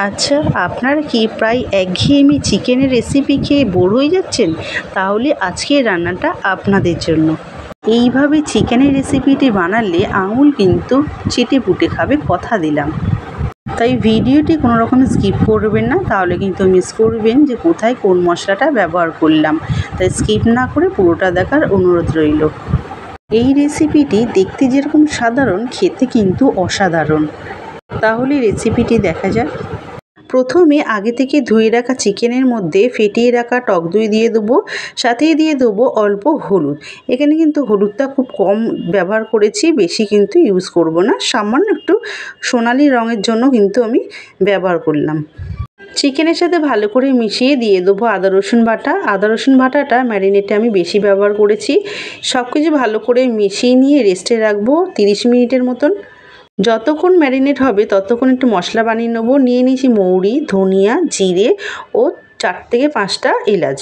আচ্ছা, আপনারা কি প্রায় একঘেয়েমি চিকেনের রেসিপি খেয়ে বোর হয়ে যাচ্ছেন? তাহলে আজকের রান্নাটা আপনাদের জন্য। এইভাবে চিকেনের রেসিপিটি বানালে আঙুল কিন্তু চেটেপুটে খাবে, কথা দিলাম। তাই ভিডিওটি কোনো রকম স্কিপ করবেন না, তাহলে কিন্তু মিস করবেন যে কোথায় কোন মশলাটা ব্যবহার করলাম। তাই স্কিপ না করে পুরোটা দেখার অনুরোধ রইল। এই রেসিপিটি দেখতে যেরকম সাধারণ, খেতে কিন্তু অসাধারণ। তাহলে রেসিপিটি দেখা যাক। প্রথমে আগে থেকে ধুয়ে রাখা চিকেনের মধ্যে ফেটিয়ে রাখা টক দই দিয়ে দেবো, সাথেই দিয়ে দেবো অল্প হলুদ। এখানে কিন্তু হলুদটা খুব কম ব্যবহার করেছি, বেশি কিন্তু ইউজ করব না, সামান্য একটু সোনালি রঙের জন্য কিন্তু আমি ব্যবহার করলাম। চিকেনের সাথে ভালো করে মিশিয়ে দিয়ে দেবো আদা রসুন বাটা। আদা রসুন বাটাটা ম্যারিনেটে আমি বেশি ব্যবহার করেছি। সব কিছু ভালো করে মিশিয়ে নিয়ে রেস্টে রাখবো 30 মিনিটের মতন। যতক্ষণ ম্যারিনেট হবে ততক্ষণ একটু মশলা বানিয়ে নেবো। নিয়ে নিয়েছি মৌরি, ধনিয়া, জিরে ও 4 থেকে 5টা এলাচ।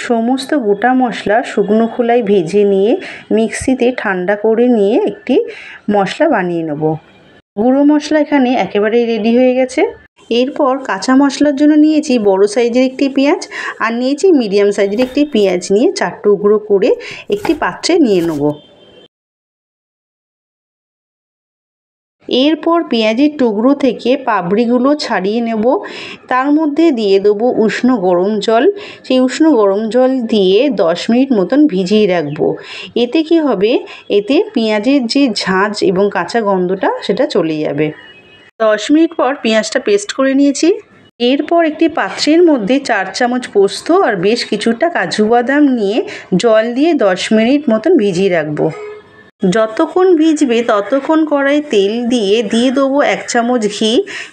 সমস্ত গোটা মশলা শুকনো খোলায় ভেজে নিয়ে মিক্সিতে ঠান্ডা করে নিয়ে একটি মশলা বানিয়ে নেব। গুঁড়ো মশলা এখানে একেবারেই রেডি হয়ে গেছে। এরপর কাঁচা মশলার জন্য নিয়েছি বড় সাইজের একটি পেঁয়াজ আর নিয়েছি মিডিয়াম সাইজের একটি পেঁয়াজ নিয়ে 4 টুকরো করে একটি পাত্রে নিয়ে নেব। এরপর পেঁয়াজের টুকরো থেকে পাপড়িগুলো ছাড়িয়ে নেব। তার মধ্যে দিয়ে দেবো উষ্ণ গরম জল। সেই উষ্ণ গরম জল দিয়ে 10 মিনিট মতন ভিজিয়ে রাখবো। এতে কি হবে, এতে পেঁয়াজের যে ঝাঁঝ এবং কাঁচা গন্ধটা সেটা চলে যাবে। 10 মিনিট পর পেঁয়াজটা পেস্ট করে নিয়েছি। এরপর একটি পাত্রের মধ্যে 4 চামচ পোস্ত আর বেশ কিছুটা কাজু বাদাম নিয়ে জল দিয়ে 10 মিনিট মতন ভিজিয়ে রাখবো। যতক্ষণ ভিজবে ততক্ষণ কড়াইয়ে তেল দিয়ে দেবো 1 চামচ ঘি।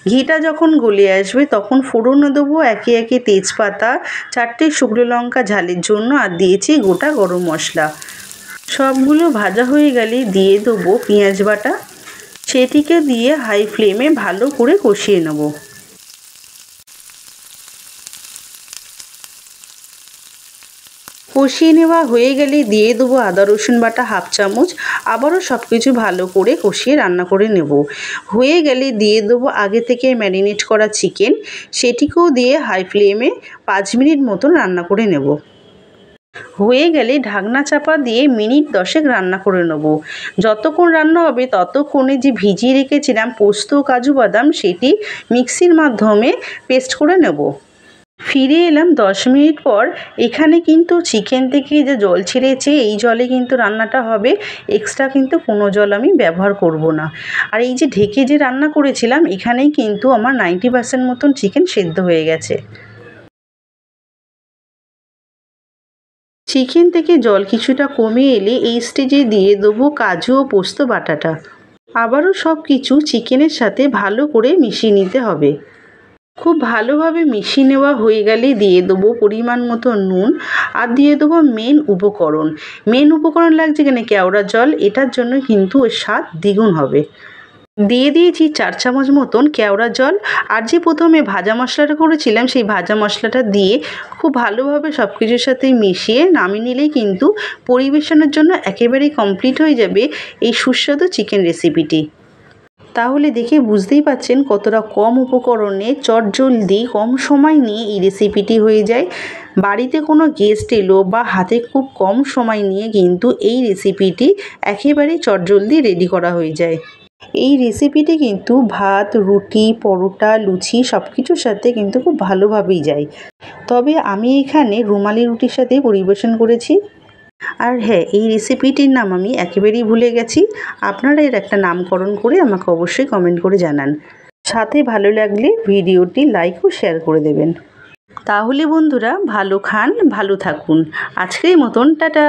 ঘিটা যখন গলে আসবে তখন ফোড়নে দেবো একে একে তেজপাতা, 4টে শুকনো লঙ্কা ঝালের জন্য, আর দিয়েছি গোটা গরম মশলা। সবগুলো ভাজা হয়ে গেলে দিয়ে দেবো পেঁয়াজ বাটা। সেটিকে দিয়ে হাই ফ্লেমে ভালো করে কষিয়ে নেব। কষিয়ে নেওয়া হয়ে গেলে দিয়ে দেবো আদা রসুন বাটা 1/2 চামচ। আবারও সব কিছু ভালো করে কষিয়ে রান্না করে নেব। হয়ে গেলে দিয়ে দেবো আগে থেকে ম্যারিনেট করা চিকেন। সেটিকেও দিয়ে হাই ফ্লেমে 5 মিনিট মতন রান্না করে নেব। হয়ে গেলে ঢাকনা চাপা দিয়ে মিনিট 10 রান্না করে নেব। যতক্ষণ রান্না হবে ততক্ষণে যে ভিজিয়ে রেখেছিলাম পোস্ত কাজু বাদাম, সেটি মিক্সির মাধ্যমে পেস্ট করে নেব। ফিরে এলাম 10 মিনিট পর। এখানে কিন্তু চিকেন থেকে যে জল ছেড়েছে এই জলে কিন্তু রান্নাটা হবে, এক্সট্রা কিন্তু কোনো জল আমি ব্যবহার করব না। আর এই যে ঢেকে যে রান্না করেছিলাম এখানেই কিন্তু আমার 90% মতন চিকেন সেদ্ধ হয়ে গেছে। চিকেন থেকে জল কিছুটা কমে এলে এই স্টেজে দিয়ে দেবো কাজু ও পোস্ত বাটাটা। আবারও সব কিছু চিকেনের সাথে ভালো করে মিশিয়ে নিতে হবে। খুব ভালোভাবে মিশিয়ে নেওয়া হয়ে গেলে দিয়ে দেবো পরিমাণ মতো নুন আর দিয়ে দেবো মেন উপকরণ লাগছে এখানে কেওড়া জল। এটার জন্য কিন্তু এর স্বাদ দ্বিগুণ হবে। দিয়ে দিয়েছি 4 চামচ মতন কেওড়া জল। আর যে প্রথমে ভাজা মশলাটা করেছিলাম সেই ভাজা মশলাটা দিয়ে খুব ভালোভাবে সব কিছুর সাথে মিশিয়ে নামিয়ে নিলেই কিন্তু পরিবেশনের জন্য একেবারেই কমপ্লিট হয়ে যাবে এই সুস্বাদু চিকেন রেসিপিটি। তাহলে দেখে বুঝতেই পাচ্ছেন কতটা কম উপকরণে চটজলদি কম সময় নিয়ে এই রেসিপিটি হয়ে যায়। বাড়িতে কোনো গেস্ট এলো বা হাতে খুব কম সময় নিয়ে কিন্তু এই রেসিপিটি একেবারেই চটজলদি রেডি করা হয়ে যায়। এই রেসিপিটি কিন্তু ভাত, রুটি, পরোটা, লুচি সব কিছুর সাথে কিন্তু খুব ভালোভাবেই যায়। তবে আমি এখানে রুমালি রুটির সাথে পরিবেশন করেছি। আর হ্যাঁ, এই রেসিপিটির নাম আমি একেবারেই ভুলে গেছি। আপনারা এর একটা নামকরণ করে আমাকে অবশ্যই কমেন্ট করে জানান। সাথে ভালো লাগলে ভিডিওটি লাইক ও শেয়ার করে দেবেন। তাহলে বন্ধুরা ভালো খান, ভালো থাকুন। আজকের মতন টাটা।